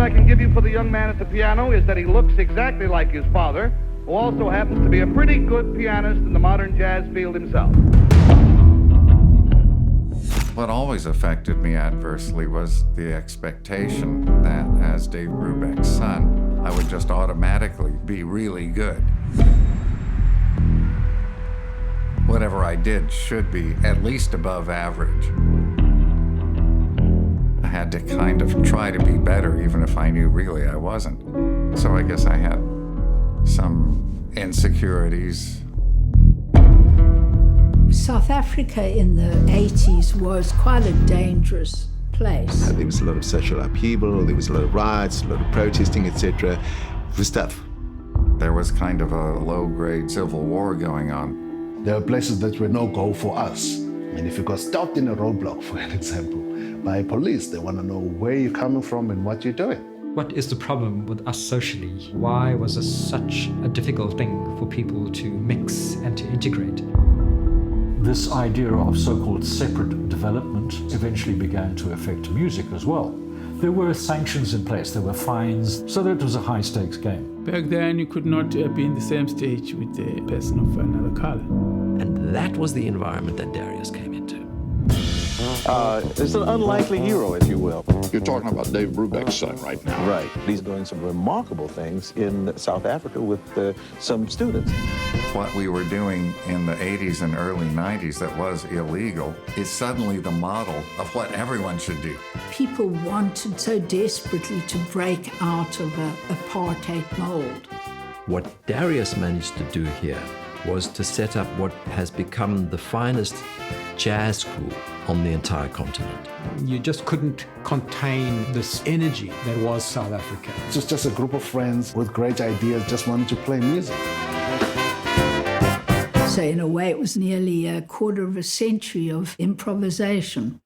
I can give you for the young man at the piano is that he looks exactly like his father, who also happens to be a pretty good pianist in the modern jazz field himself. What always affected me adversely was the expectation that as Dave Brubeck's son, I would just automatically be really good. Whatever I did should be at least above average. I had to kind of try to be better even if I knew really I wasn't. So I guess I had some insecurities. South Africa in the 80s was quite a dangerous place. There was a lot of social upheaval, there was a lot of riots, a lot of protesting, etc. It was tough. There was kind of a low-grade civil war going on. There were places that were no-go for us. And if you got stopped in a roadblock, for an example, by police, they want to know where you're coming from and what you're doing. What is the problem with us socially? Why was this such a difficult thing for people to mix and to integrate? This idea of so-called separate development eventually began to affect music as well. There were sanctions in place, there were fines, so that it was a high-stakes game. Back then, you could not be in the same stage with a person of another color. And that was the environment that Darius came into. It's an unlikely hero, if you will. You're talking about Dave Brubeck's son right now. Right. He's doing some remarkable things in South Africa with some students. What we were doing in the 80s and early 90s that was illegal is suddenly the model of what everyone should do. People wanted so desperately to break out of an apartheid mold. What Darius managed to do here was to set up what has become the finest jazz school on the entire continent. You just couldn't contain this energy that was South Africa. It was just a group of friends with great ideas, just wanted to play music. So in a way, it was nearly a quarter of a century of improvisation.